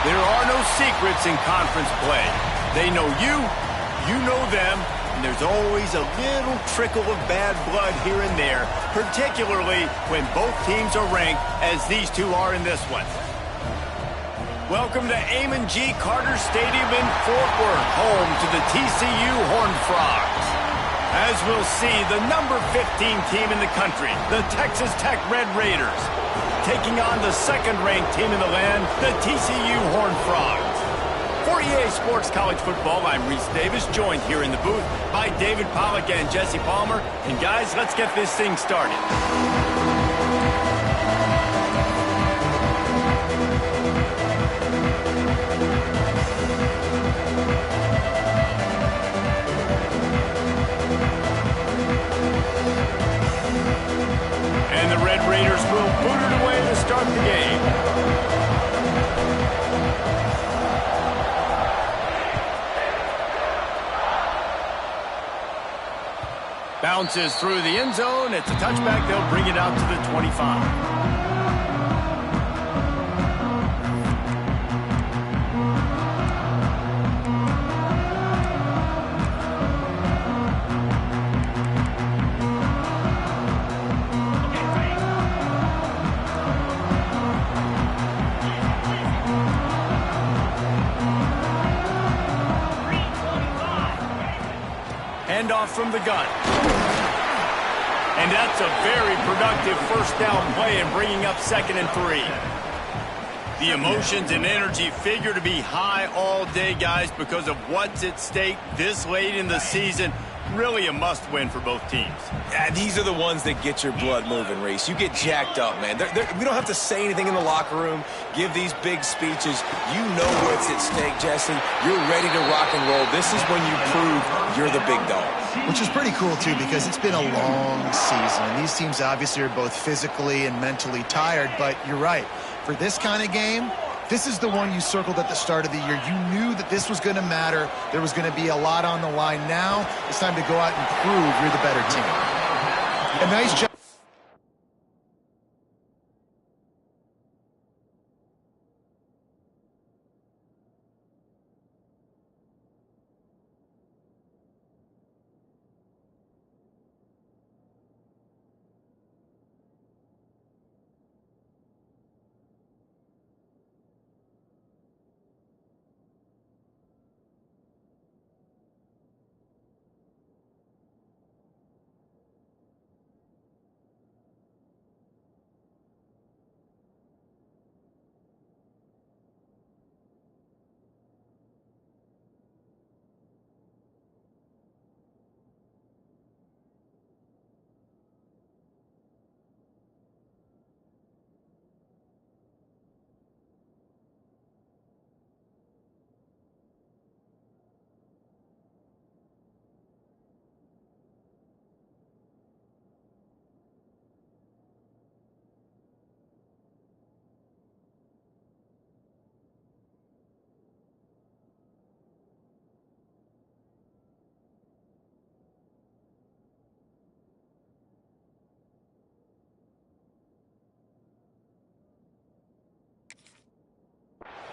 There are no secrets in conference play. They know you, you know them, and there's always a little trickle of bad blood here and there, particularly when both teams are ranked as these two are in this one. Welcome to Amon G. Carter Stadium in Fort Worth, home to the TCU Horned Frogs. As we'll see, the number 15 team in the country, the Texas Tech Red Raiders, taking on the second-ranked team in the land, the TCU Horned Frogs. For EA Sports College Football, I'm Reese Davis, joined here in the booth by David Pollack and Jesse Palmer. And guys, let's get this thing started. And the Red Raiders will boot it away to start the game. Bounces through the end zone. It's a touchback. They'll bring it out to the 25. Handoff from the gun. And that's a very productive first down play and bringing up 2nd and 3. The emotions and energy figure to be high all day, guys, because of what's at stake this late in the season. Really a must-win for both teams. These are the ones that get your blood moving, Reese. You get jacked up, man. We don't have to say anything in the locker room, give these big speeches. You know what's at stake, Jesse. You're ready to rock and roll. This is when you prove you're the big dog. Which is pretty cool, too, because it's been a long season. And these teams obviously are both physically and mentally tired. But you're right. For this kind of game, this is the one you circled at the start of the year. You knew that this was going to matter. There was going to be a lot on the line. Now it's time to go out and prove you're the better team. A nice job.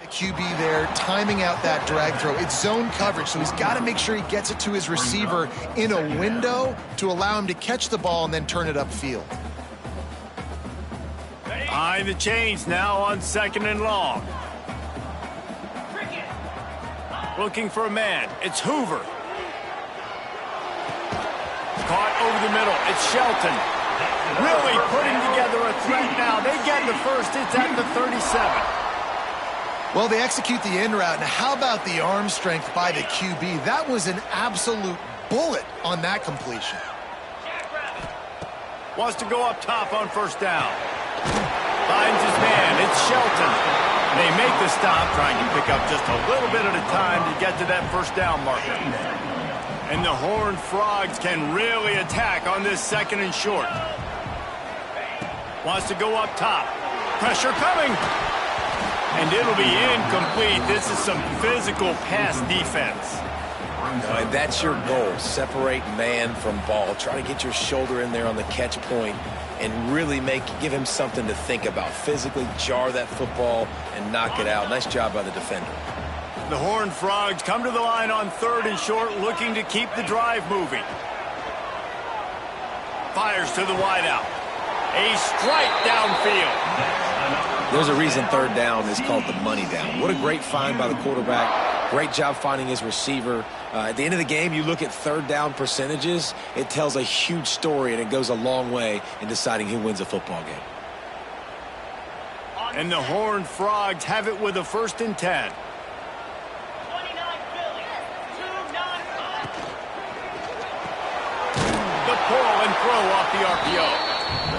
QB there, timing out that drag throw. It's zone coverage, so he's got to make sure he gets it to his receiver in a window to allow him to catch the ball and then turn it upfield. Behind the chains now on 2nd and long. Looking for a man. It's Hoover. Caught over the middle. It's Shelton. Really putting together a threat now. They get the first. It's at the 37. Well, they execute the in route. Now, how about the arm strength by the QB? That was an absolute bullet on that completion. Wants to go up top on first down. Finds his man. It's Shelton. They make the stop, trying to pick up just a little bit at a time to get to that first down marker. And the Horned Frogs can really attack on this 2nd and short. Wants to go up top. Pressure coming. And it'll be incomplete. This is some physical pass defense. And that's your goal. Separate man from ball. Try to get your shoulder in there on the catch point. and really give him something to think about. Physically jar that football and knock it out. Nice job by the defender. The Horned Frogs come to the line on 3rd and short, looking to keep the drive moving. Fires to the wideout. A strike downfield. There's a reason 3rd down is called the money down. What a great find by the quarterback. Great job finding his receiver. At the end of the game, you look at 3rd down percentages. It tells a huge story, and it goes a long way in deciding who wins a football game. And the Horned Frogs have it with a 1st and 10. The pull and throw off the RPO.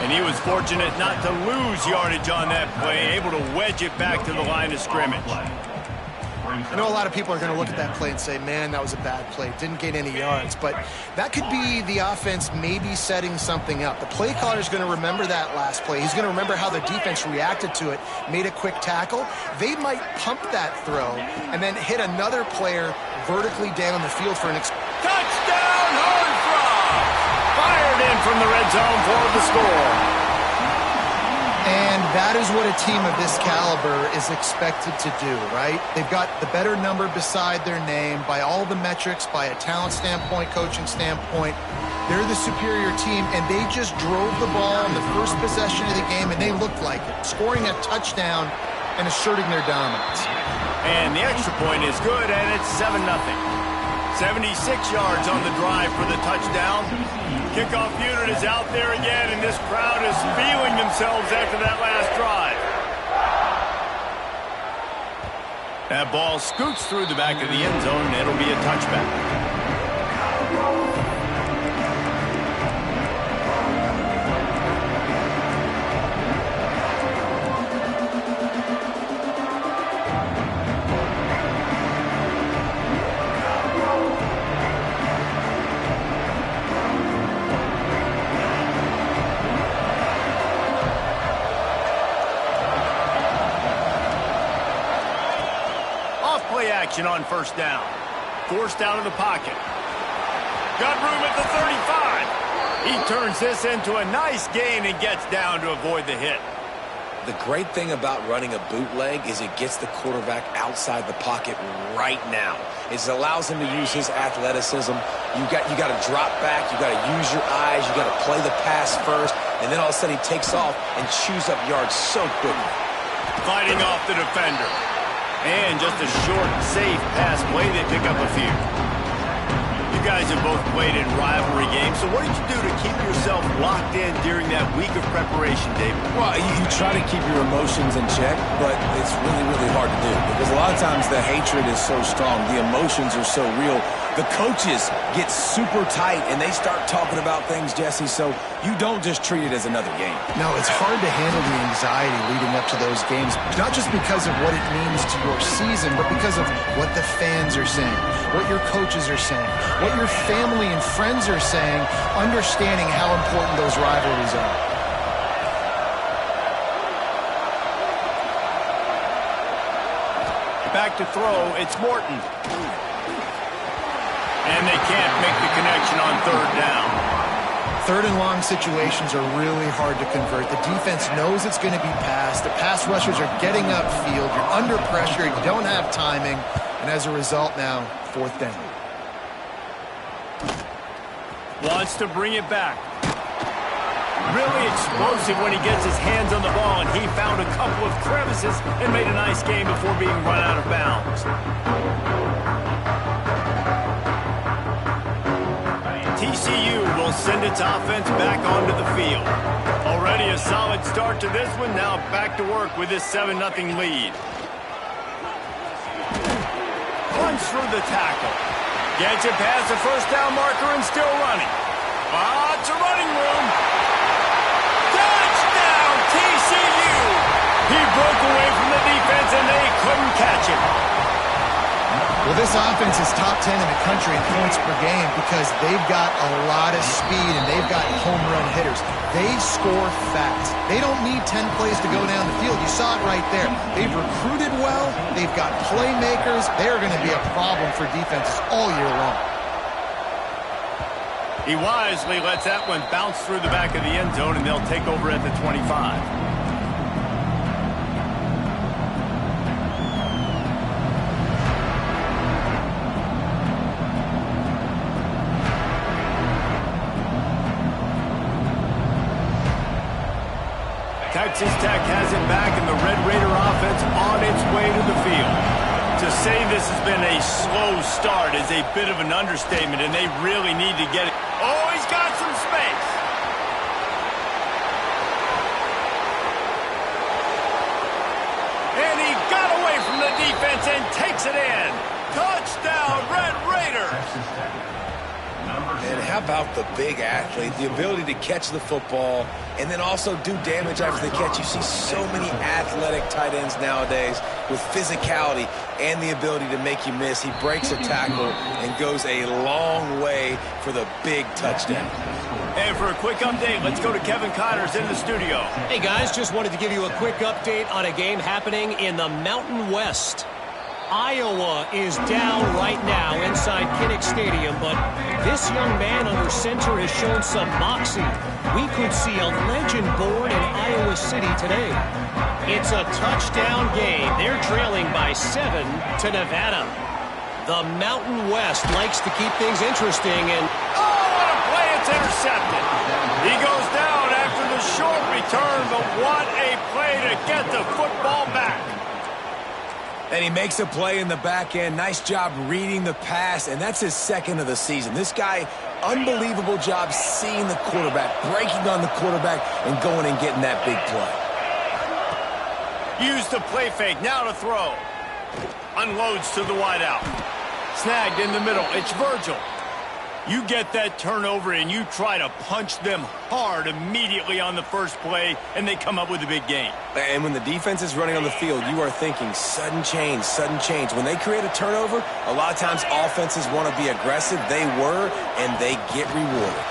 And he was fortunate not to lose yardage on that play, able to wedge it back to the line of scrimmage. I know a lot of people are going to look at that play and say, man, that was a bad play. Didn't gain any yards. But that could be the offense maybe setting something up. The play caller is going to remember that last play. He's going to remember how the defense reacted to it, made a quick tackle. They might pump that throw and then hit another player vertically down the field for an touchdown, Horned Frogs! Fired in from the red zone for the score. And that is what a team of this caliber is expected to do, right? They've got the better number beside their name by all the metrics, by a talent standpoint, coaching standpoint. They're the superior team, and they just drove the ball on the first possession of the game, and they looked like it, scoring a touchdown and asserting their dominance. And the extra point is good, and it's 7-0. 76 yards on the drive for the touchdown. Kickoff unit is out there again, and this crowd is feeling themselves after that last drive. That ball scoots through the back of the end zone, and it'll be a touchback. Action on 1st down. Forced out of the pocket. Got room at the 35. He turns this into a nice gain and gets down to avoid the hit. The great thing about running a bootleg is it gets the quarterback outside the pocket right now. It allows him to use his athleticism. You got to drop back. You got to use your eyes. You got to play the pass first, and then all of a sudden he takes off and chews up yards so quickly. Fighting off the defender. And just a short, safe pass play, they pick up a few. You guys have both played in rivalry games, so what did you do to keep yourself locked in during that week of preparation, David? Well, you try to keep your emotions in check, but it's really, really hard to do. Because a lot of times the hatred is so strong, the emotions are so real. The coaches get super tight, and they start talking about things, Jesse, so you don't just treat it as another game. No, it's hard to handle the anxiety leading up to those games, not just because of what it means to your season, but because of what the fans are saying, what your coaches are saying, what your family and friends are saying, understanding how important those rivalries are. Back to throw, it's Morton. And they can't make the connection on 3rd down. 3rd and long situations are really hard to convert. The defense knows it's going to be passed. The pass rushers are getting upfield. You're under pressure. You don't have timing. And as a result now, 4th down. Wants to bring it back. Really explosive when he gets his hands on the ball, and he found a couple of crevices and made a nice game before being run out of bounds. TCU will send its offense back onto the field. Already a solid start to this one. Now back to work with this 7-0 lead. Punch through the tackle. Gets it past the 1st down marker and still running. Lots of running room. Touchdown, TCU! He broke away from the defense and they couldn't catch him. Well, this offense is top 10 in the country in points per game because they've got a lot of speed and they've got home run hitters. They score fast. They don't need 10 plays to go down the field. You saw it right there. They've recruited well. They've got playmakers. They're going to be a problem for defenses all year long. He wisely lets that one bounce through the back of the end zone, and they'll take over at the 25. Texas Tech has it back, and the Red Raider offense on its way to the field. To say this has been a slow start is a bit of an understatement, and they really need to get it. Oh, he's got some space. And he got away from the defense and takes it in. Touchdown, Red Raiders. And how about the big athlete, the ability to catch the football and then also do damage after the catch. You see so many athletic tight ends nowadays with physicality and the ability to make you miss. He breaks a tackle and goes a long way for the big touchdown. And for a quick update, let's go to Kevin Connors in the studio. Hey guys, just wanted to give you a quick update on a game happening in the Mountain West. Iowa is down right now inside Kinnick Stadium, but this young man under center has shown some moxie. We could see a legend born in Iowa City today. It's a touchdown game. They're trailing by 7 to Nevada. The Mountain West likes to keep things interesting, and oh, what a play! It's intercepted. He goes down after the short return, but what a play to get the football back. And he makes a play in the back end. Nice job reading the pass, and that's his second of the season. This guy, unbelievable job seeing the quarterback, breaking on the quarterback, and going and getting that big play. Use the play fake, now to throw. Unloads to the wideout. Snagged in the middle, it's Virgil. You get that turnover and you try to punch them hard immediately on the first play, and they come up with a big gain. And when the defense is running on the field, you are thinking sudden change, sudden change. When they create a turnover, a lot of times offenses want to be aggressive. They were, and they get rewarded.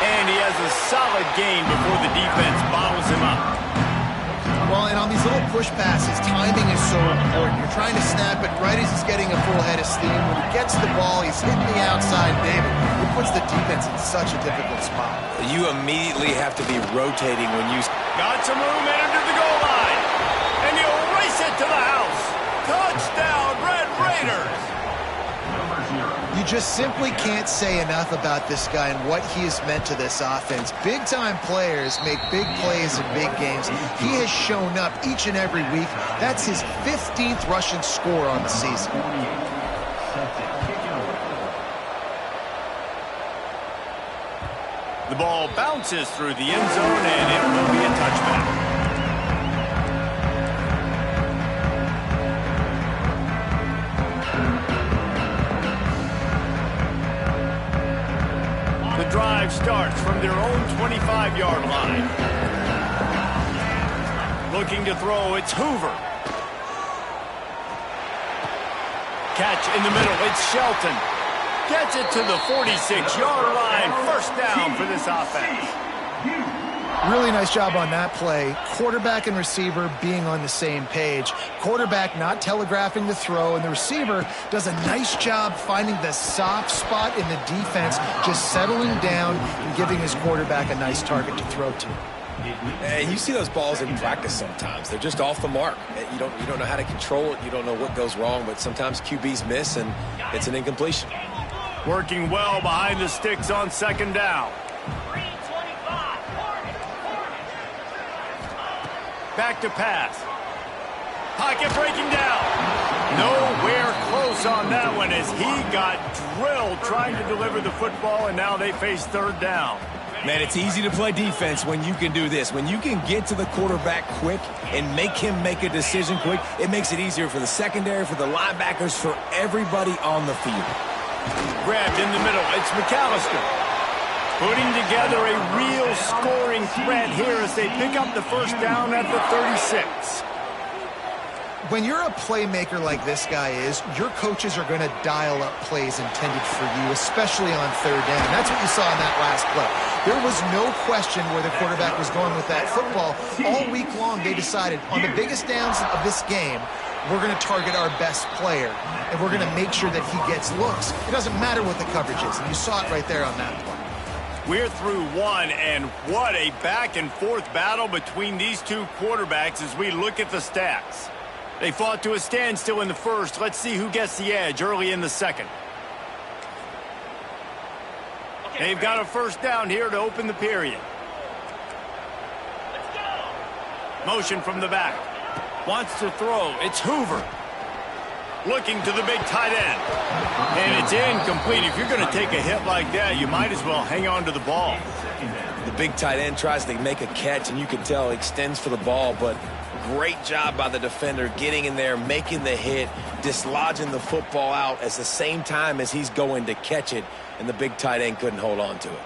And he has a solid gain before the defense bottles him up. Well, and on these little push passes, timing is so important. You're trying to snap it right as he's getting a full head of steam. When he gets the ball, he's hitting the outside, David. It puts the defense in such a difficult spot. You immediately have to be rotating when you... Got some room in under the goal line. And he'll race it to the house. Touchdown, Red Raiders. You just simply can't say enough about this guy and what he has meant to this offense. Big-time players make big plays in big games. He has shown up each and every week. That's his 15th rushing score on the season. The ball bounces through the end zone, and it will be a touchback. Drive starts from their own 25-yard line. Looking to throw, it's Hoover. Catch in the middle, it's Shelton. Gets it to the 46-yard line. First down for this offense. Really nice job on that play. Quarterback and receiver being on the same page. Quarterback not telegraphing the throw, and the receiver does a nice job finding the soft spot in the defense, just settling down and giving his quarterback a nice target to throw to. And you see those balls in practice sometimes. They're just off the mark. You don't know how to control it. You don't know what goes wrong, but sometimes QBs miss, and it's an incompletion. Working well behind the sticks on second down. Back to pass. Pocket breaking down. Nowhere close on that one as he got drilled trying to deliver the football, and now they face third down. Man, it's easy to play defense when you can do this. When you can get to the quarterback quick and make him make a decision quick, it makes it easier for the secondary, for the linebackers, for everybody on the field. Grabbed in the middle. It's McAllister. Putting together a real scoring threat here as they pick up the first down at the 36. when you're a playmaker like this guy is, your coaches are going to dial up plays intended for you, especially on third down. That's what you saw in that last play. There was no question where the quarterback was going with that football. All week long, they decided on the biggest downs of this game, we're going to target our best player, and we're going to make sure that he gets looks. It doesn't matter what the coverage is, and you saw it right there on that play. We're through one, and what a back-and-forth battle between these two quarterbacks as we look at the stats. They fought to a standstill in the first. Let's see who gets the edge early in the second. They've got a first down here to open the period. Let's go. Motion from the back. Wants to throw. It's Hoover. Looking to the big tight end. And it's incomplete. If you're going to take a hit like that, you might as well hang on to the ball. The big tight end tries to make a catch, and you can tell he extends for the ball, but great job by the defender getting in there, making the hit, dislodging the football out at the same time as he's going to catch it, and the big tight end couldn't hold on to it.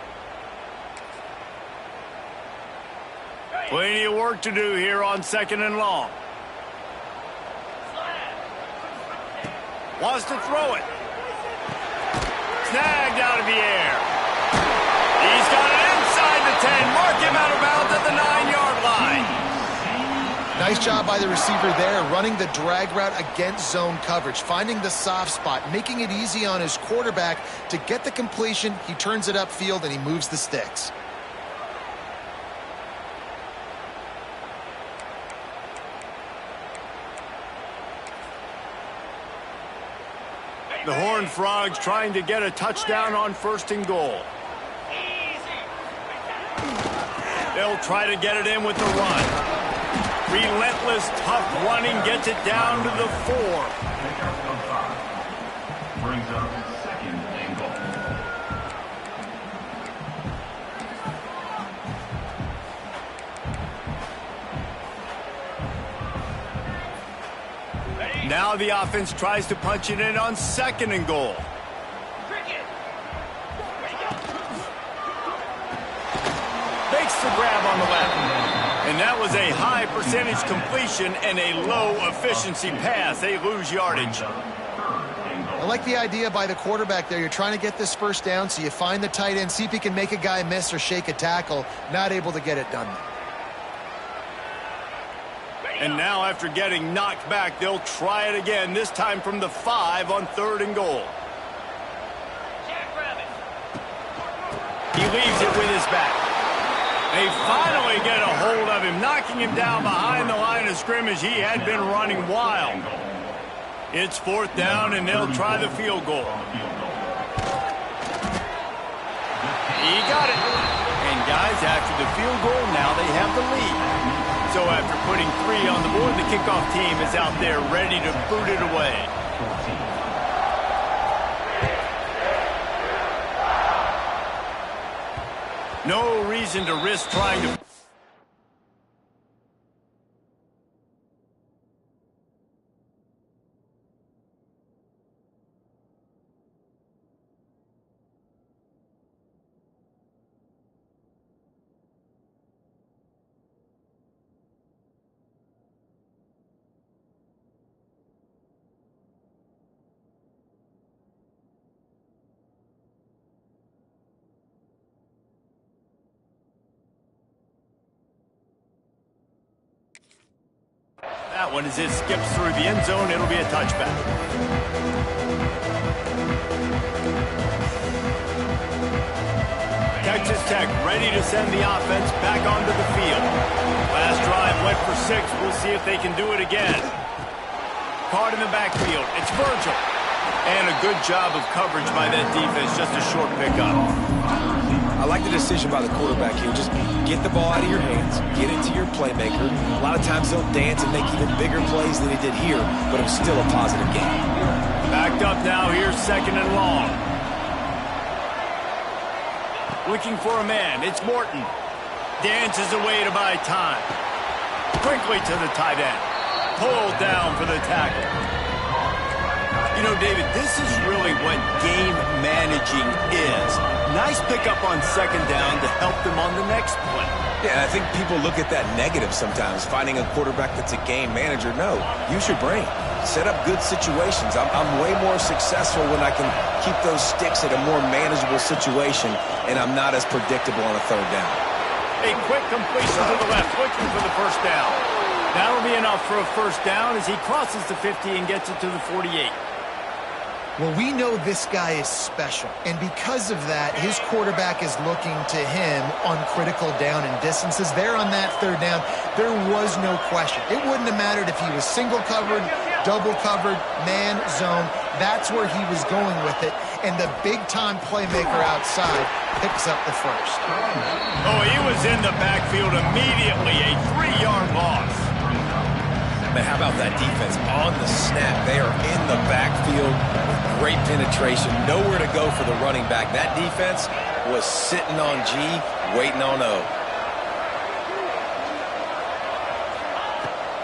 Plenty of work to do here on second and long. Wants to throw it. Snagged out of the air. He's got it inside the 10. Mark him out of bounds at the 9-yard line. Nice job by the receiver there, running the drag route against zone coverage, finding the soft spot, making it easy on his quarterback to get the completion. He turns it upfield, and he moves the sticks. The Horned Frogs trying to get a touchdown on first and goal. They'll try to get it in with the run. Relentless, tough running gets it down to the 4. Brings up second and goal. Now the offense tries to punch it in on second and goal. Makes the grab on the left. And that was a high percentage completion and a low efficiency pass. They lose yardage. I like the idea by the quarterback there. You're trying to get this first down, so you find the tight end, see if he can make a guy miss or shake a tackle. Not able to get it done. And now after getting knocked back, they'll try it again, this time from the 5 on third and goal. He leaves it with his back. They finally get a hold of him, knocking him down behind the line of scrimmage. He had been running wild. It's fourth down, and they'll try the field goal. He got it. And guys, after the field goal, now they have the lead. So after putting 3 on the board, the kickoff team is out there ready to boot it away. No reason to risk trying to... That one, as it skips through the end zone, it'll be a touchback. Texas Tech ready to send the offense back onto the field. Last drive went for 6. We'll see if they can do it again. Card in the backfield. It's Virgil. And a good job of coverage by that defense. Just a short pickup. I like the decision by the quarterback here. Just get the ball out of your hands, get it to your playmaker. A lot of times they'll dance and make even bigger plays than he did here, but it was still a positive game. Backed up now, here's second and long. Looking for a man, it's Morton. Dances away to buy time. Quickly to the tight end. Pulled down for the tackle. You know, David, this is really what game managing is. Nice pickup on second down to help them on the next play. Yeah, I think people look at that negative sometimes, finding a quarterback that's a game manager. No, use your brain. Set up good situations. I'm way more successful when I can keep those sticks at a more manageable situation, and I'm not as predictable on a third down. A quick completion to the left, looking for the first down. That'll be enough for a first down as he crosses the 50 and gets it to the 48. Well, we know this guy is special, and because of that, his quarterback is looking to him on critical down and distances. There on that third down, there was no question. It wouldn't have mattered if he was single covered, double covered, man, zone. That's where he was going with it, and the big-time playmaker outside picks up the first. Oh, he was in the backfield immediately, a 3-yard loss. Man, how about that defense on the snap? They are in the backfield with great penetration. Nowhere to go for the running back. That defense was sitting on G, waiting on O.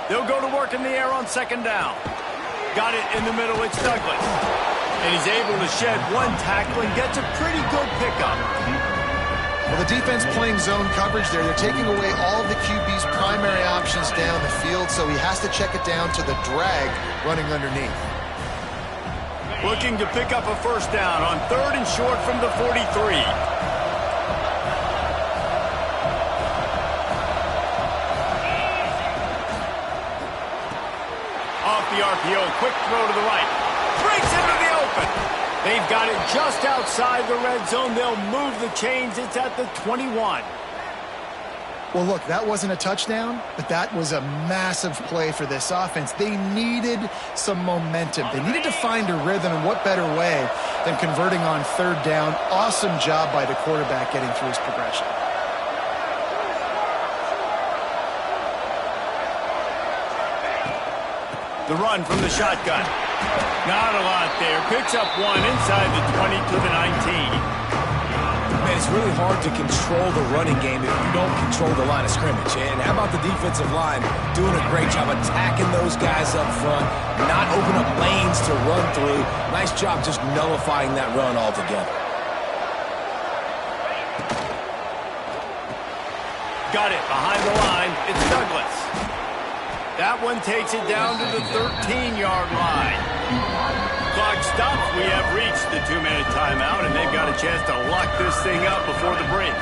They'll go to work in the air on second down. Got it in the middle, it's Douglas. And he's able to shed one tackle and gets a pretty good pickup. Well, the defense playing zone coverage there. They're taking away all of the QB's primary options down the field, so he has to check it down to the drag running underneath. Looking to pick up a first down on third and short from the 43. Off the RPO, quick throw to the right. Breaks into the open. They've got it just outside the red zone. They'll move the chains. It's at the 21. Well, look, that wasn't a touchdown, but that was a massive play for this offense. They needed some momentum. They needed to find a rhythm, and what better way than converting on third down. Awesome job by the quarterback getting through his progression. The run from the shotgun. Not a lot there. Picks up one inside the 20 to the 19. Man, it's really hard to control the running game if you don't control the line of scrimmage. And how about the defensive line doing a great job attacking those guys up front, not open up lanes to run through. Nice job just nullifying that run altogether. Got it behind the line. It's Douglas. That one takes it down to the 13-yard line. Clock stops. We have reached the 2-minute timeout, and they've got a chance to lock this thing up before the break.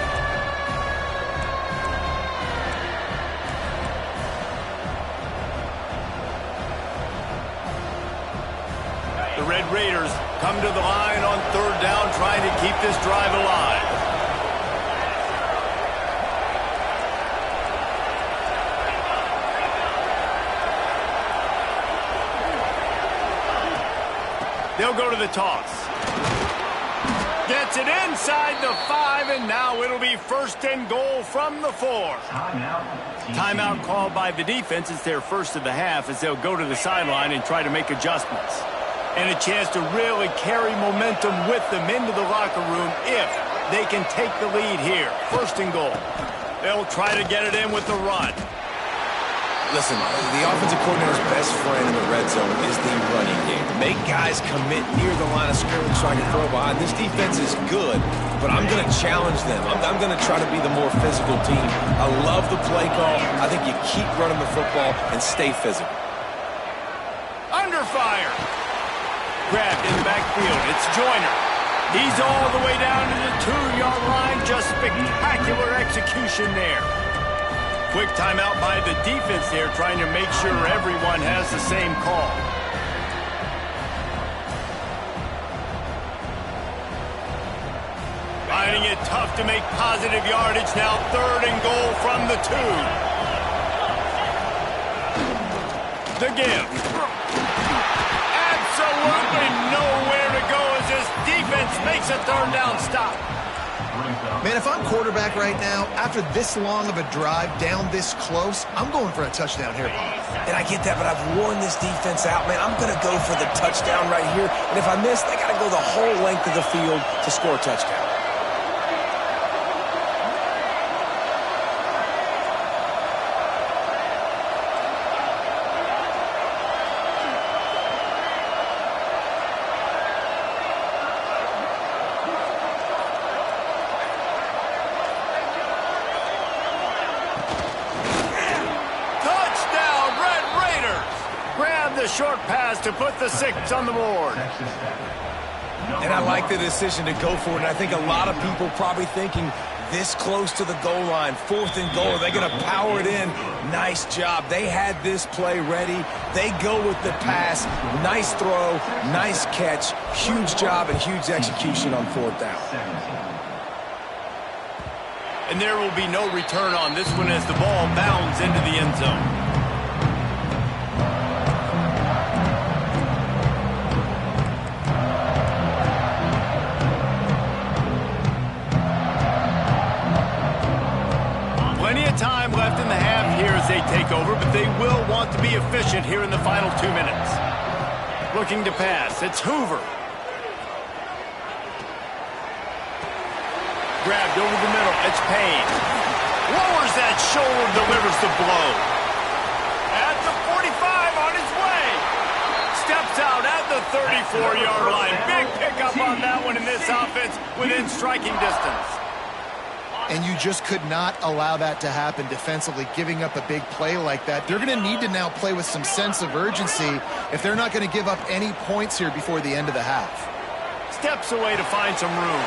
The Red Raiders come to the line on third down, trying to keep this drive alive. They'll go to the toss. Gets it inside the 5, and now it'll be first and goal from the 4. Timeout called by the defense. It's their first of the half as they'll go to the sideline and try to make adjustments. And a chance to really carry momentum with them into the locker room if they can take the lead here. First and goal. They'll try to get it in with the run. Listen, the offensive coordinator's best friend in the red zone is the running game. Make guys commit near the line of scrimmage so I can throw behind. This defense is good, but I'm going to challenge them. I'm going to try to be the more physical team. I love the play call. I think you keep running the football and stay physical. Under fire. Grabbed in the backfield. It's Joyner. He's all the way down to the 2-yard line. Just spectacular execution there. Quick timeout by the defense there, trying to make sure everyone has the same call. Finding it tough to make positive yardage now. Third and goal from the 2. The give. Absolutely nowhere to go as this defense makes a third down stop. Man, if I'm quarterback right now, after this long of a drive down this close, I'm going for a touchdown here. And I get that, but I've worn this defense out, man. I'm going to go for the touchdown right here. And if I miss, they got to go the whole length of the field to score a touchdown. a short pass to put the 6 on the board. And I like the decision to go for it. And I think a lot of people probably thinking this close to the goal line, 4th and goal, are they going to power it in? Nice job. They had this play ready. They go with the pass. Nice throw, nice catch. Huge job and huge execution on 4th down. And there will be no return on this one as the ball bounds into the end zone. Plenty of time left in the half here as they take over, but they will want to be efficient here in the final 2 minutes. Looking to pass. It's Hoover. Grabbed over the middle. It's Payne. Lowers that shoulder, delivers the blow. At the 45 on his way. Steps out at the 34-yard line. Big pickup on that one in this offense within striking distance. And you just could not allow that to happen defensively, giving up a big play like that. They're going to need to now play with some sense of urgency if they're not going to give up any points here before the end of the half. Steps away to find some room.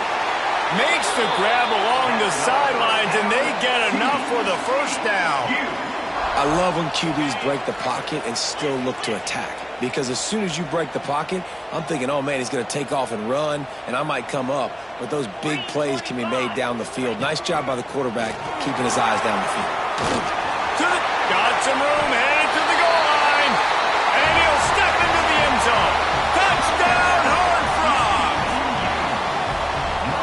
Makes the grab along the sidelines, and they get enough for the first down. I love when QBs break the pocket and still look to attack. Because as soon as you break the pocket, I'm thinking, oh, man, he's going to take off and run, and I might come up. But those big plays can be made down the field. Nice job by the quarterback keeping his eyes down the field. Got some room, headed to the goal line. And he'll step into the end zone. Touchdown, Horned Frogs!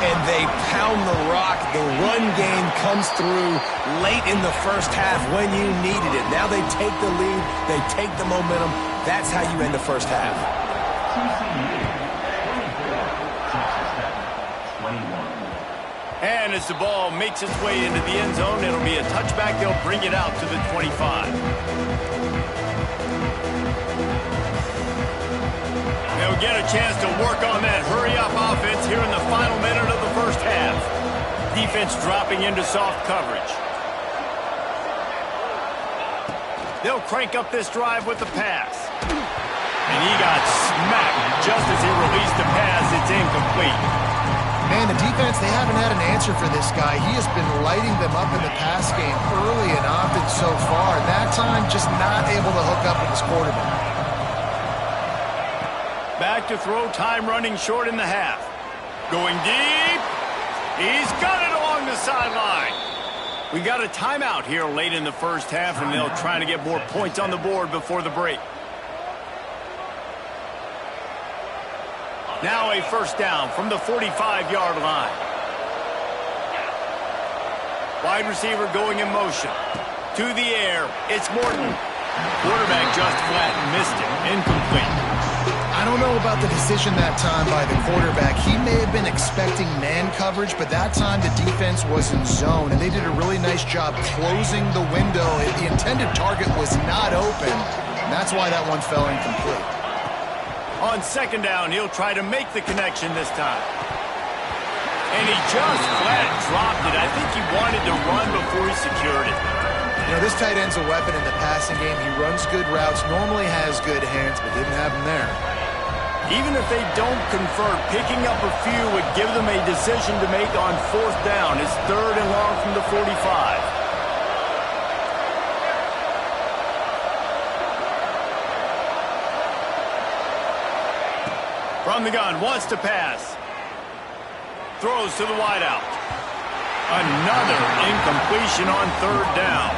And they pound the rock. The run game comes through late in the first half when you needed it. Now they take the lead. They take the momentum. That's how you end the first half. And as the ball makes its way into the end zone, it'll be a touchback. They'll bring it out to the 25. They'll get a chance to work on that hurry-up offense here in the final minute of the first half. Defense dropping into soft coverage. They'll crank up this drive with the pass. And he got smacked just as he released the pass. It's incomplete. Man, the defense, they haven't had an answer for this guy. He has been lighting them up in the pass game early and often so far. That time, just not able to hook up with his quarterback. Back to throw, time running short in the half. Going deep. He's got it along the sideline. We got a timeout here late in the first half, and they'll try to get more points on the board before the break. Now a first down from the 45-yard line. Wide receiver going in motion. To the air, it's Morton. Quarterback just flat and missed it. Incomplete. I don't know about the decision that time by the quarterback. He may have been expecting man coverage, but that time the defense was in zone, and they did a really nice job closing the window. The intended target was not open, and that's why that one fell incomplete. On second down, he'll try to make the connection this time. And he just flat dropped it. I think he wanted to run before he secured it. You know, this tight end's a weapon in the passing game. He runs good routes, normally has good hands, but didn't have them there. Even if they don't convert, picking up a few would give them a decision to make on fourth down. It's 3rd and long from the 45. From the gun, wants to pass. Throws to the wideout. Another incompletion on 3rd down.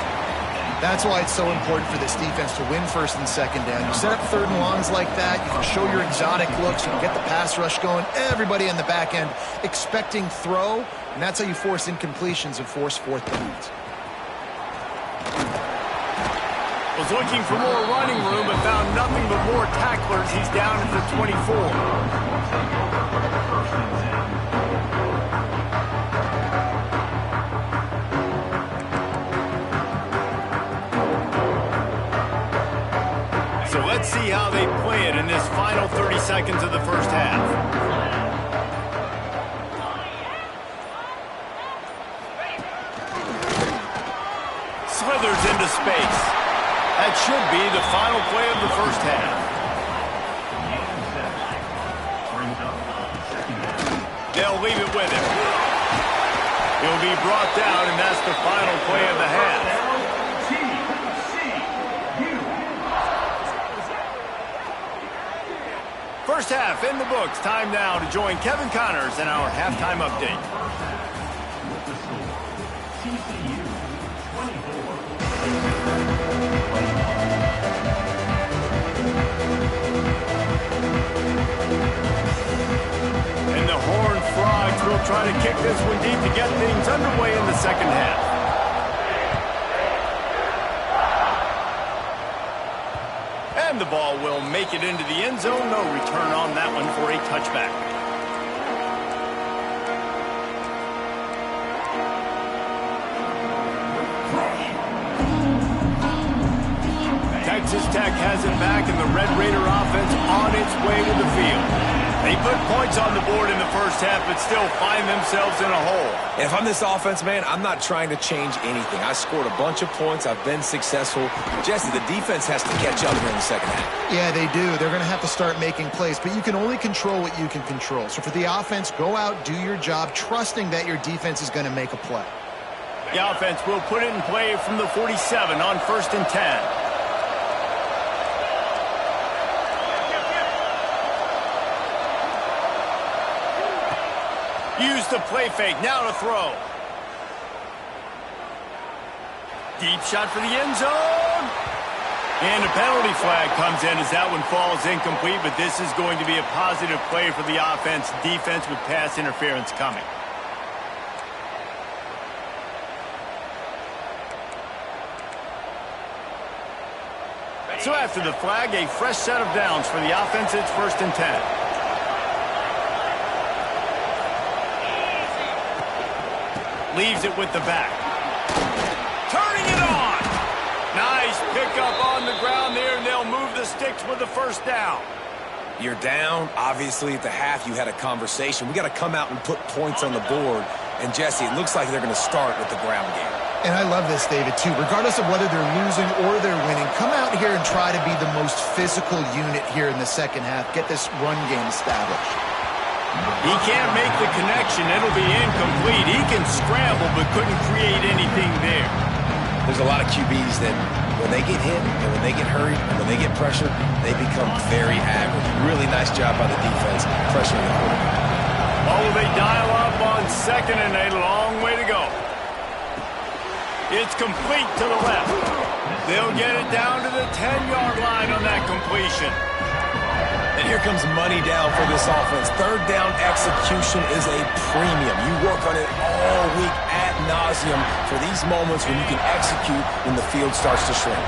That's why it's so important for this defense to win 1st and 2nd down. You set up 3rd and longs like that, you can show your exotic looks, you can get the pass rush going, everybody in the back end expecting throw, and that's how you force incompletions and force 4th downs. Was looking for more running room, but found nothing but more tacklers. He's down at the 24. So let's see how they play it in this final 30 seconds of the first half. Slithers into space. That should be the final play of the first half. They'll leave it with him. He'll be brought down, and that's the final play of the half. First half in the books. Time now to join Kevin Connors in our halftime update. TCU 24. And the Horned Frogs will try to kick this one deep to get things underway in the second half. And the ball will make it into the end zone. No return on that one for a touchback. Texas Tech has it back, and the Red Raider offense on its way to the field. They put points on the board in the first half, but still find themselves in a hole. And if I'm this offense, man, I'm not trying to change anything. I scored a bunch of points. I've been successful. Jesse, the defense has to catch up here in the second half. Yeah, they do. They're going to have to start making plays, but you can only control what you can control. So for the offense, go out, do your job, trusting that your defense is going to make a play. The offense will put it in play from the 47 on 1st and 10. Use the play fake, now to throw. Deep shot for the end zone. And a penalty flag comes in as that one falls incomplete, but this is going to be a positive play for the offense. Defense with pass interference coming. So after the flag, a fresh set of downs for the offense. It's 1st and 10. Leaves it with the back. Turning it on. Nice pickup on the ground there, and they'll move the sticks with the first down. You're down. Obviously, at the half, you had a conversation. We got to come out and put points on the board. And, Jesse, it looks like they're going to start with the ground game. And I love this, David, too. Regardless of whether they're losing or they're winning, come out here and try to be the most physical unit here in the second half. Get this run game established. He can't make the connection. It'll be incomplete. He can scramble but couldn't create anything there. There's a lot of QBs that when they get hit and when they get hurried and when they get pressured, they become very average. Really nice job by the defense pressuring the quarterback. Oh, they dial up on 2nd and a long way to go. It's complete to the left. They'll get it down to the 10-yard line on that completion. And here comes money down for this offense. Third down execution is a premium. You work on it all week ad nauseum for these moments when you can execute when the field starts to shrink.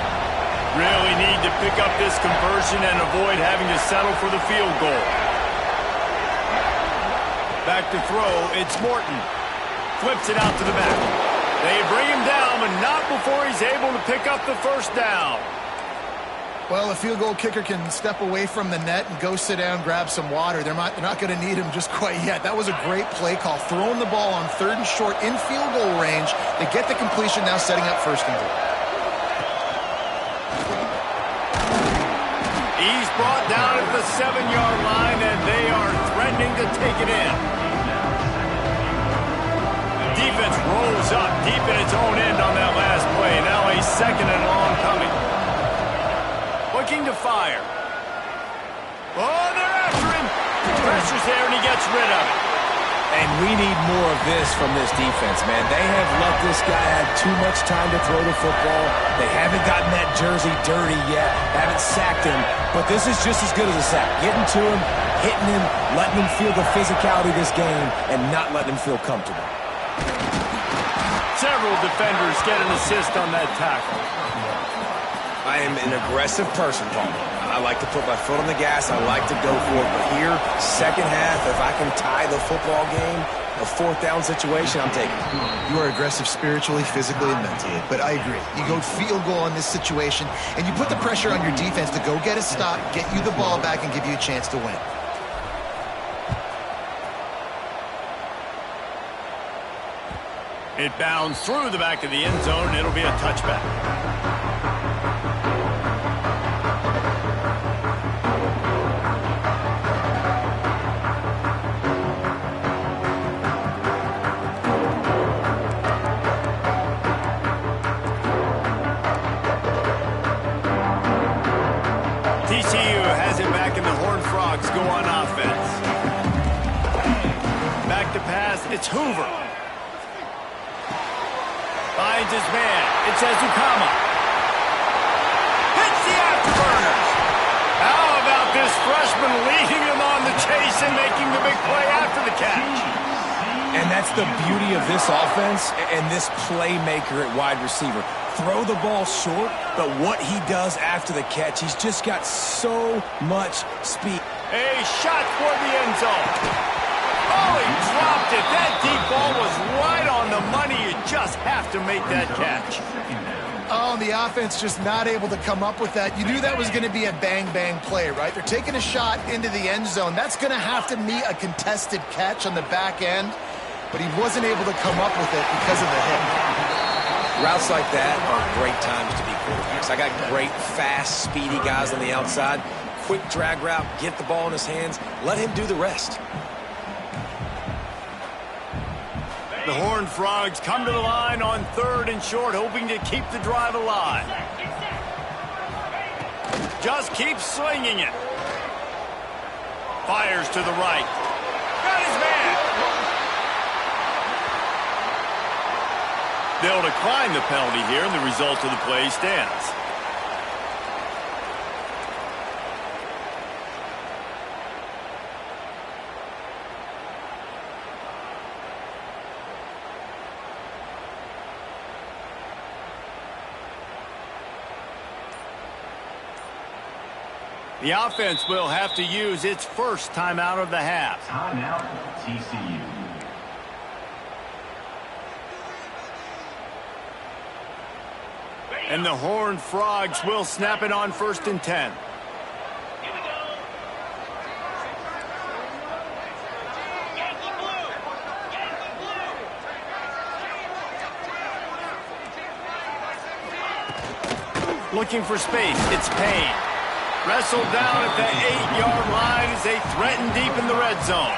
Really need to pick up this conversion and avoid having to settle for the field goal. Back to throw, it's Morton. Flips it out to the back. They bring him down, but not before he's able to pick up the first down. Well, a field goal kicker can step away from the net and go sit down, grab some water. They're not going to need him just quite yet. That was a great play call. Throwing the ball on 3rd and short in field goal range. They get the completion, now setting up 1st and goal. He's brought down at the 7-yard line, and they are threatening to take it in. Defense rolls up deep in its own end on that last play. Now a 2nd and long coming. Looking to fire. Oh, they're after him. Pressure's there, and he gets rid of it. And we need more of this from this defense, man. They have let this guy have too much time to throw the football. They haven't gotten that jersey dirty yet, haven't sacked him. But this is just as good as a sack. Getting to him, hitting him, letting him feel the physicality of this game, and not letting him feel comfortable. Several defenders get an assist on that tackle. I am an aggressive person, Paul. I like to put my foot on the gas. I like to go for it. But here, second half, if I can tie the football game, a 4th down situation, I'm taking it. You are aggressive spiritually, physically, and mentally. But I agree. You go field goal on this situation, and you put the pressure on your defense to go get a stop, get you the ball back, and give you a chance to win. It bounds through the back of the end zone, and it'll be a touchback. It's Hoover. Finds his man. It's Ezukama. Hits the afterburners. How about this freshman leading him on the chase and making the big play after the catch? And that's the beauty of this offense and this playmaker at wide receiver. Throw the ball short, but what he does after the catch, he's just got so much speed. A shot for the end zone. Oh, he dropped it. That deep ball was right on the money. You just have to make that catch. Oh, and the offense just not able to come up with that. You knew that was going to be a bang-bang play, right? They're taking a shot into the end zone. That's going to have to meet a contested catch on the back end, but he wasn't able to come up with it because of the hit. Routes like that are great times to be quarterbacks. I got great, fast, speedy guys on the outside. Quick drag route, get the ball in his hands, let him do the rest. The Horned Frogs come to the line on 3rd and short, hoping to keep the drive alive. Just keeps slinging it. Fires to the right. Got his man. They'll decline the penalty here, and the result of the play stands. The offense will have to use its first timeout of the half. Timeout, TCU. And the Horned Frogs will snap it on 1st and 10. Looking for space. It's Payne. Wrestled down at the 8-yard line as they threaten deep in the red zone.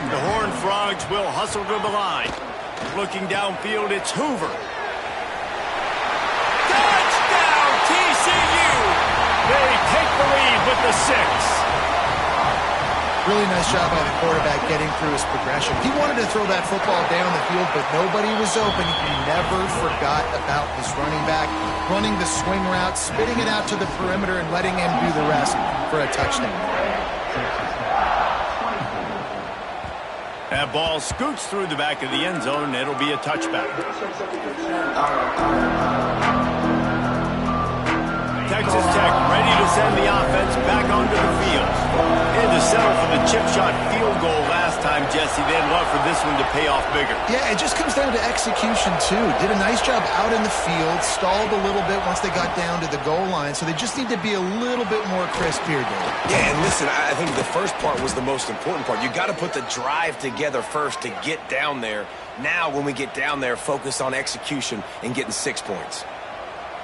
The Horned Frogs will hustle to the line. Looking downfield, it's Hoover. Touchdown, TCU! They take the lead with the 6. Really nice job by the quarterback getting through his progression. He wanted to throw that football down the field, but nobody was open. He never forgot about his running back, running the swing route, spitting it out to the perimeter, and letting him do the rest for a touchdown. That ball scoots through the back of the end zone, and it'll be a touchback. Texas Tech ready to send the offense back onto the field. They had to settle for the chip shot field goal last time, Jesse. They'd love for this one to pay off bigger. Yeah, it just comes down to execution, too. Did a nice job out in the field, stalled a little bit once they got down to the goal line, so they just need to be a little bit more crisp here, Dave. Yeah, and listen, I think the first part was the most important part. You got to put the drive together first to get down there. Now, when we get down there, focus on execution and getting 6 points.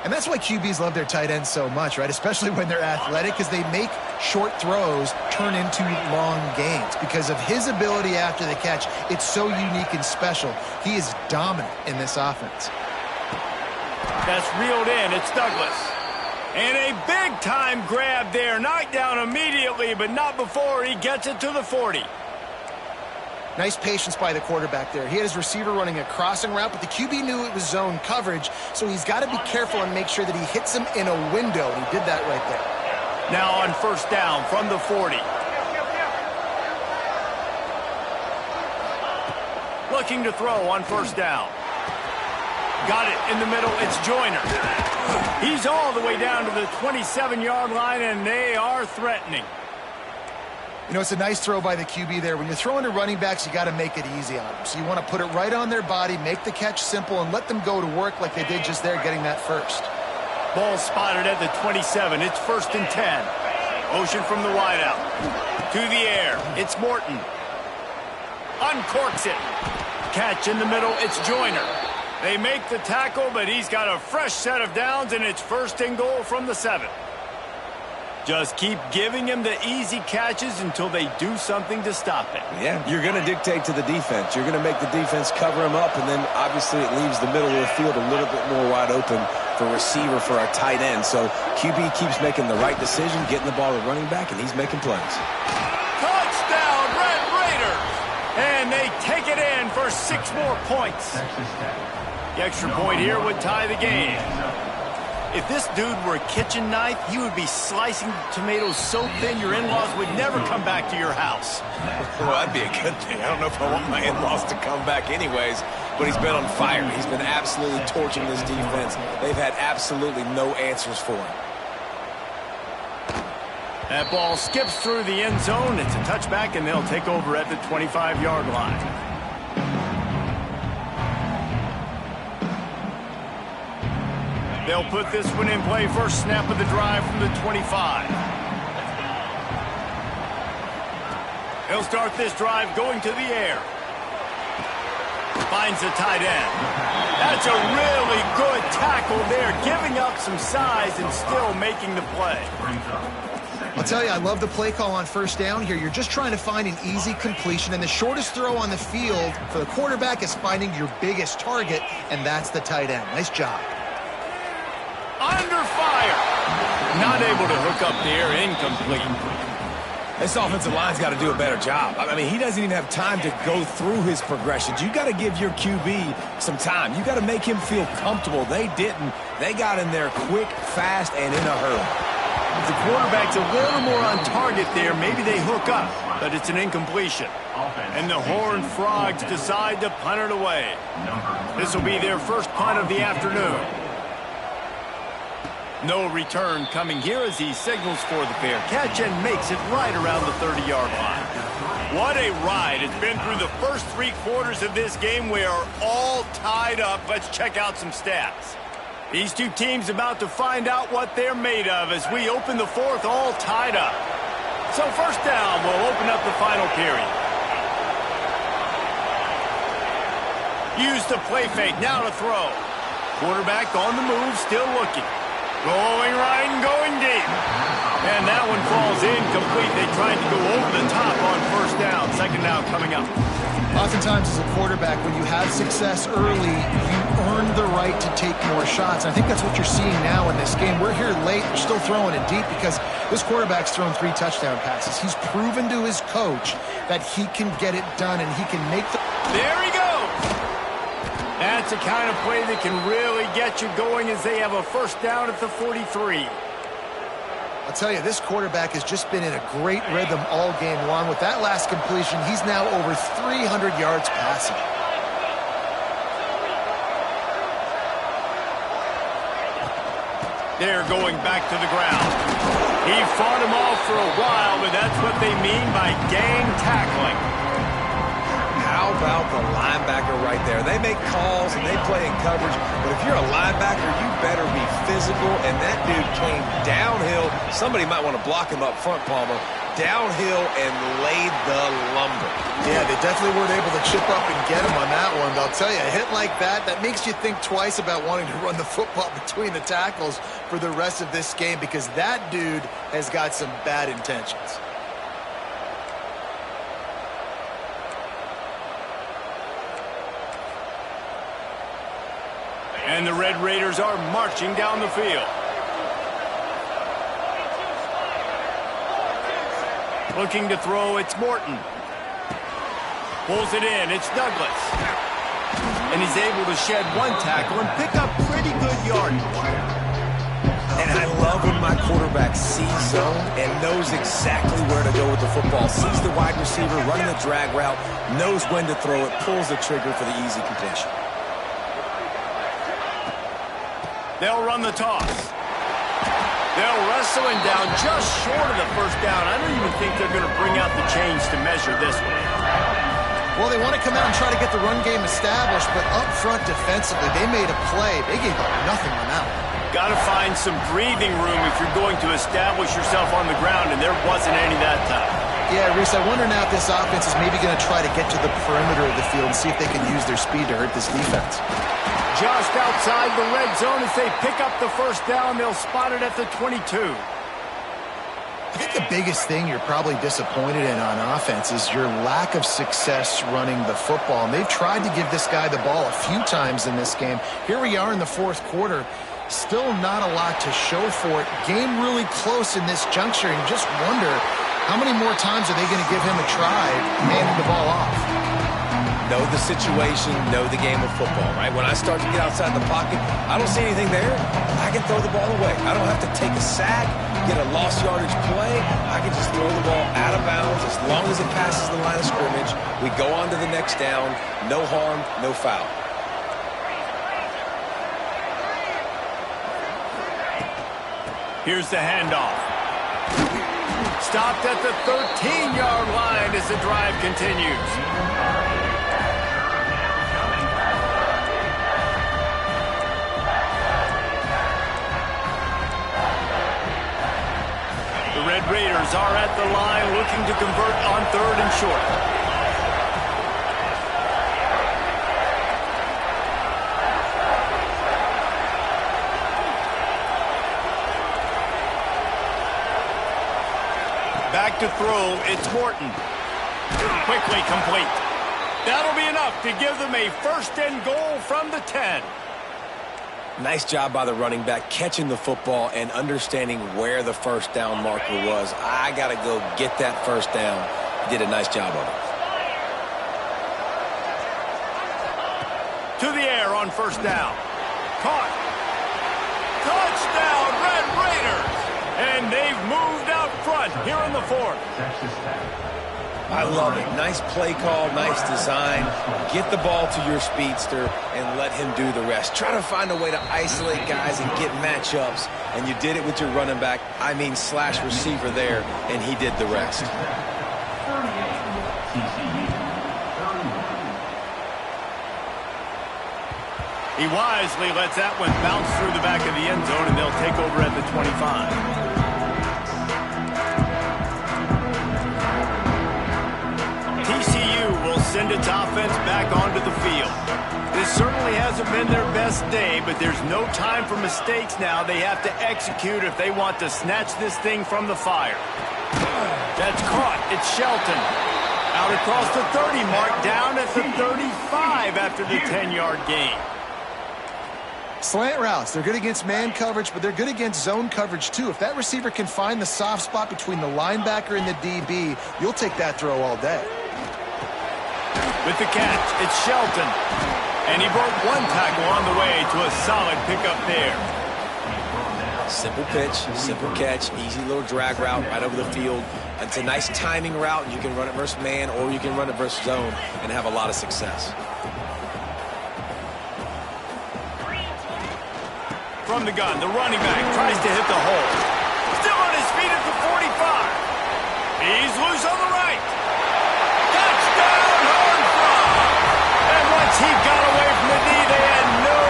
And that's why QBs love their tight ends so much, right? Especially when they're athletic, because they make short throws turn into long gains. Because of his ability after the catch, it's so unique and special. He is dominant in this offense. That's reeled in. It's Douglas. And a big-time grab there. Knocked down immediately, but not before he gets it to the 40. Nice patience by the quarterback there. He had his receiver running a crossing route, but the QB knew it was zone coverage, so he's got to be careful and make sure that he hits him in a window, and he did that right there. Now on 1st down from the 40. Looking to throw on 1st down. Got it in the middle. It's Joyner. He's all the way down to the 27-yard line, and they are threatening. You know, it's a nice throw by the QB there. When you're throwing to running backs, you got to make it easy on them. So you want to put it right on their body, make the catch simple, and let them go to work like they did just there, getting that first. Ball spotted at the 27. It's 1st and 10. Motion from the wideout. To the air. It's Morton. Uncorks it. Catch in the middle. It's Joyner. They make the tackle, but he's got a fresh set of downs, and it's 1st and goal from the 7. Just keep giving him the easy catches until they do something to stop it. Yeah, you're going to dictate to the defense. You're going to make the defense cover him up, and then obviously it leaves the middle of the field a little bit more wide open for receiver for a tight end. So QB keeps making the right decision, getting the ball to running back, and he's making plays. Touchdown, Red Raiders! And they take it 6 more points. Texas Tech. The extra point here would tie the game. If this dude were a kitchen knife, he would be slicing tomatoes so thin your in-laws would never come back to your house. Well, that'd be a good thing. I don't know if I want my in-laws to come back anyways, but he's been on fire. He's been absolutely torching this defense. They've had absolutely no answers for him. That ball skips through the end zone. It's a touchback, and they'll take over at the 25-yard line. They'll put this one in play. First snap of the drive from the 25. He'll start this drive going to the air. Finds the tight end. That's a really good tackle there, giving up some size and still making the play. I'll tell you, I love the play call on first down here. You're just trying to find an easy completion, and the shortest throw on the field for the quarterback is finding your biggest target, and that's the tight end. Nice job. Under fire. Not able to hook up there. Incomplete. This offensive line's got to do a better job. I mean, he doesn't even have time to go through his progressions. You got to give your QB some time. You got to make him feel comfortable. They didn't. They got in there quick, fast, and in a hurry. If the quarterback's a little more on target there, maybe they hook up, but it's an incompletion. And the Horned Frogs decide to punt it away. This will be their first punt of the afternoon. No return coming here as he signals for the fair catch and makes it right around the 30-yard line. What a ride. It's been through the first 3 quarters of this game. We are all tied up. Let's check out some stats. These two teams about to find out what they're made of as we open the 4th all tied up. So first down will open up the final period. Use the play fake. Now to throw. Quarterback on the move, still looking. Going right and going deep. And that one falls incomplete. They tried to go over the top on first down. Second down coming up. Oftentimes as a quarterback, when you have success early, you earn the right to take more shots. And I think that's what you're seeing now in this game. We're here late. We're still throwing it deep because this quarterback's thrown 3 touchdown passes. He's proven to his coach that he can get it done and he can make the... There he goes. That's the kind of play that can really get you going as they have a first down at the 43. I'll tell you, this quarterback has just been in a great rhythm all game long. With that last completion, he's now over 300 yards passing. They're going back to the ground. He fought him off for a while, but that's what they mean by gang tackling. How about the linebacker right there? They make calls and they play in coverage, but if you're a linebacker, you better be physical, and that dude came downhill. Somebody might want to block him up front, Palmer. Downhill and laid the lumber. Yeah, they definitely weren't able to chip up and get him on that one. But I'll tell you, a hit like that, that makes you think twice about wanting to run the football between the tackles for the rest of this game, because that dude has got some bad intentions. And the Red Raiders are marching down the field. Looking to throw, it's Morton. Pulls it in, it's Douglas. And he's able to shed 1 tackle and pick up pretty good yardage. And I love when my quarterback sees zone and knows exactly where to go with the football. Sees the wide receiver running the drag route, knows when to throw it, pulls the trigger for the easy completion. They'll run the toss. They'll wrestle him down just short of the first down. I don't even think they're going to bring out the chains to measure this one. Well, they want to come out and try to get the run game established, but up front defensively, they made a play. They gave up nothing on that one. Got to find some breathing room if you're going to establish yourself on the ground, and there wasn't any that time. Yeah, Reese, I wonder now if this offense is maybe going to try to get to the perimeter of the field and see if they can use their speed to hurt this defense. Just outside the red zone as they pick up the first down. They'll spot it at the 22. I think the biggest thing you're probably disappointed in on offense is your lack of success running the football. And they've tried to give this guy the ball a few times in this game. Here we are in the 4th quarter. Still not a lot to show for it. Game really close in this juncture. And you just wonder how many more times are they going to give him a try handing the ball off. know the situation, know the game of football, right? When I start to get outside the pocket, I don't see anything there. I can throw the ball away. I don't have to take a sack, get a lost yardage play. I can just throw the ball out of bounds as long as it passes the line of scrimmage. We go on to the next down. No harm, no foul. Here's the handoff. Stopped at the 13-yard line as the drive continues. The Red Raiders are at the line looking to convert on 3rd and short. Back to throw, it's Morton. Quickly complete. That'll be enough to give them a 1st and goal from the 10. Nice job by the running back catching the football and understanding where the 1st down marker was. I got to go get that 1st down. He did a nice job of it. To the air on 1st down. Caught. Touchdown, Red Raiders! And they've moved out front here in the 4th. I love it. Nice play call, nice design. Get the ball to your speedster and let him do the rest. Try to find a way to isolate guys and get matchups. And you did it with your running back, slash receiver there, and he did the rest. He wisely lets that one bounce through the back of the end zone, and they'll take over at the 25. Send its offense back onto the field. This certainly hasn't been their best day, but there's no time for mistakes now. They have to execute if they want to snatch this thing from the fire. That's caught. It's Shelton. Out across the 30 mark, down at the 35 after the 10-yard gain. Slant routes, they're good against man coverage, but they're good against zone coverage too. If that receiver can find the soft spot between the linebacker and the DB, you'll take that throw all day. With the catch, it's Shelton. And he broke one tackle on the way to a solid pickup there. Simple pitch, simple catch, easy little drag route right over the field. It's a nice timing route. You can run it versus man or you can run it versus zone and have a lot of success. From the gun, the running back tries to hit the hole. Still on his feet at the 45. He's loose on the right. He got away from the knee. They had no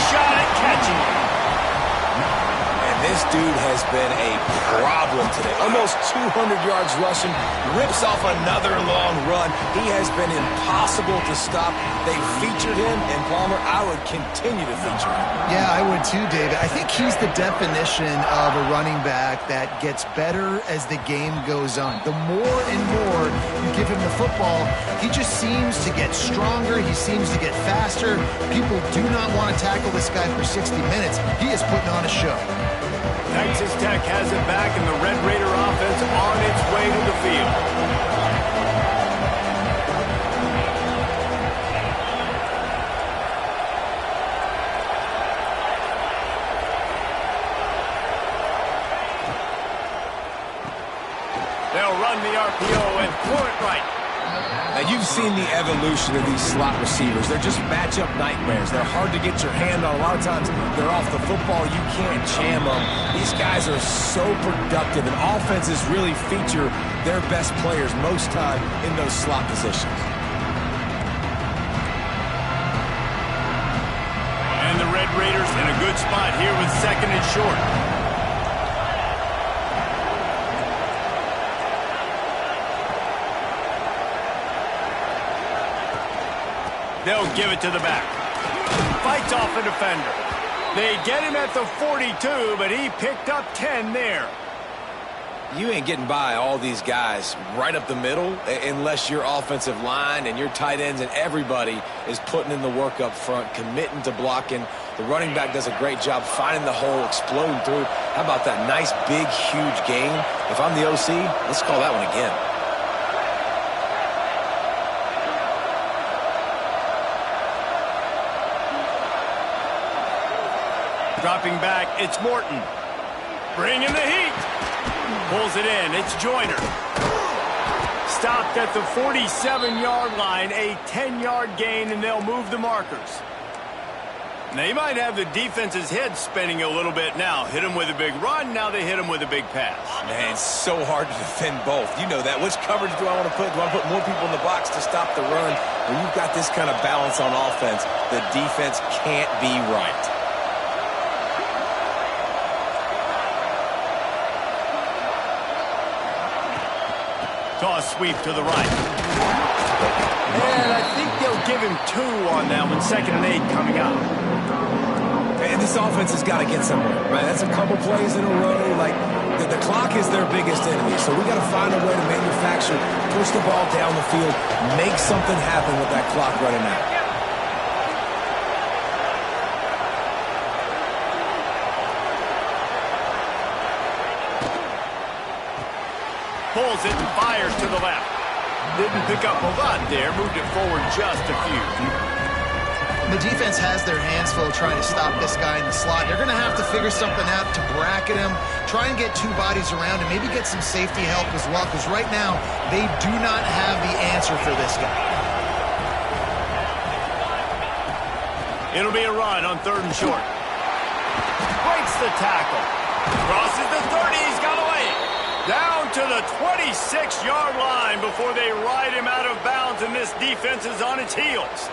shot at catching him. And this dude has been a problem today. Almost 200 yards rushing. Rips off another long run. He has been impossible to stop. They featured him, and Palmer, I would continue to feature him. Yeah, I would too, David. I think he's the definition of a running back that gets better as the game goes on. The more and more you give him the football, he just seems to get stronger. He seems to get faster. People do not want to tackle this guy for 60 minutes. He is putting on a show. Texas Tech has it back, and the Red Raider offense on its way to the field. They'll run the RPO and throw it right. Now, you've seen the evolution of these slot receivers. They're just matchup nightmares. They're hard to get your hand on. A lot of times, they're off the football. You can't jam them. These guys are so productive, and offenses really feature their best players most time in those slot positions. And the Red Raiders in a good spot here with 2nd and short. They'll give it to the back. Fights off a defender. They get him at the 42, but he picked up 10 there. You ain't getting by all these guys right up the middle unless your offensive line and your tight ends and everybody is putting in the work up front, committing to blocking. The running back does a great job finding the hole, exploding through. How about that nice, big, huge gain? If I'm the OC, let's call that one again. Dropping back, it's Morton. Bringing the heat. Pulls it in, it's Joyner. Stopped at the 47-yard line, a 10-yard gain, and they'll move the markers. They might have the defense's head spinning a little bit now. Hit them with a big run, now they hit them with a big pass. Man, it's so hard to defend both. You know that. Which coverage do I want to put? Do I put more people in the box to stop the run? When you've got this kind of balance on offense, the defense can't be right. Toss sweep to the right. And I think they'll give him 2 on that one. 2nd and 8 coming up. And this offense has got to get somewhere, right? That's a couple plays in a row. Like, the clock is their biggest enemy. So we got to find a way to manufacture, push the ball down the field, make something happen with that clock running out. Pulls it and fires to the left. Didn't pick up a lot there. Moved it forward just a few. The defense has their hands full trying to stop this guy in the slot. They're going to have to figure something out to bracket him, try and get 2 bodies around him, maybe get some safety help as well, because right now they do not have the answer for this guy. It'll be a run on 3rd and short. Breaks the tackle. Crosses the 30. He's got away. Down to the 26-yard line before they ride him out of bounds, and this defense is on its heels.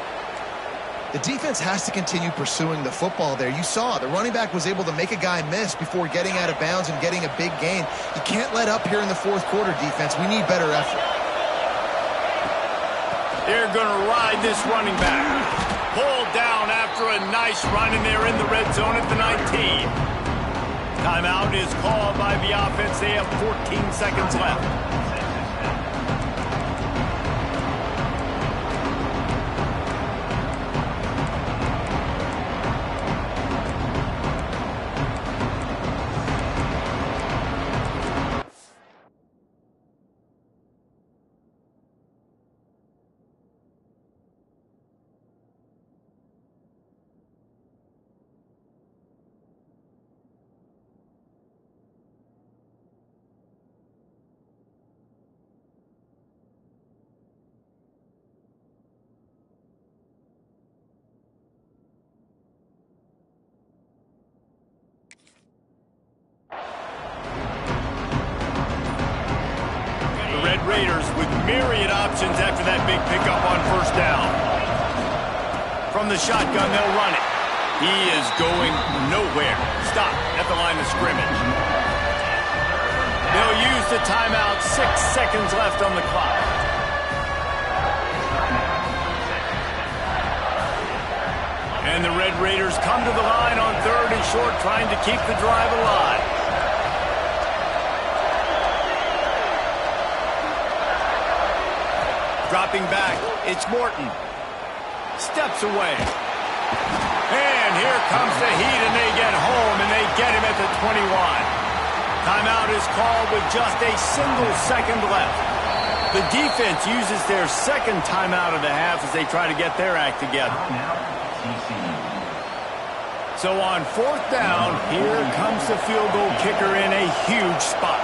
The defense has to continue pursuing the football there. You saw the running back was able to make a guy miss before getting out of bounds and getting a big gain. You can't let up here in the 4th quarter, defense. We need better effort. They're going to ride this running back. Pulled down after a nice run, and they're in the red zone at the 19. Timeout is called by the offense. They have 14 seconds left. Raiders with myriad options after that big pickup on 1st down. From the shotgun, they'll run it. He is going nowhere. Stop at the line of scrimmage. They'll use the timeout. 6 seconds left on the clock. And the Red Raiders come to the line on 3rd and short, trying to keep the drive alive. Dropping back, it's Morton. Steps away. And here comes the heat, and they get home, and they get him at the 21. Timeout is called with just a single second left. The defense uses their 2nd timeout of the half as they try to get their act together. So on 4th down, here comes the field goal kicker in a huge spot.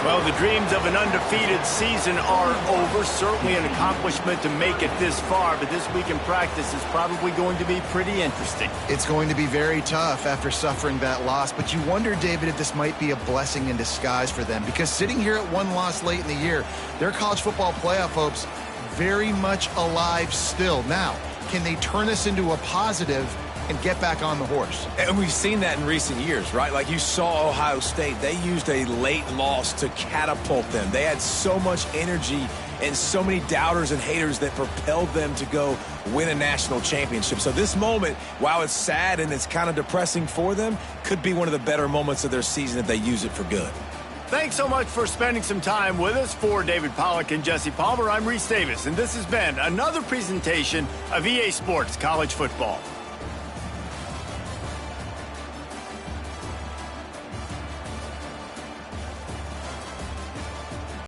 Well, the dreams of an undefeated season are over. Certainly an accomplishment to make it this far, but this week in practice is probably going to be pretty interesting. It's going to be very tough after suffering that loss, but you wonder, David, if this might be a blessing in disguise for them, because sitting here at 1 loss late in the year, their college football playoff hopes very much alive still. Now, can they turn this into a positive and get back on the horse? And we've seen that in recent years, right? Like you saw Ohio State, they used a late loss to catapult them. They had so much energy and so many doubters and haters that propelled them to go win a national championship. So this moment, while it's sad and it's kind of depressing for them, could be one of the better moments of their season if they use it for good. Thanks so much for spending some time with us. For David Pollack and Jesse Palmer, I'm Reese Davis, and this has been another presentation of EA Sports College Football.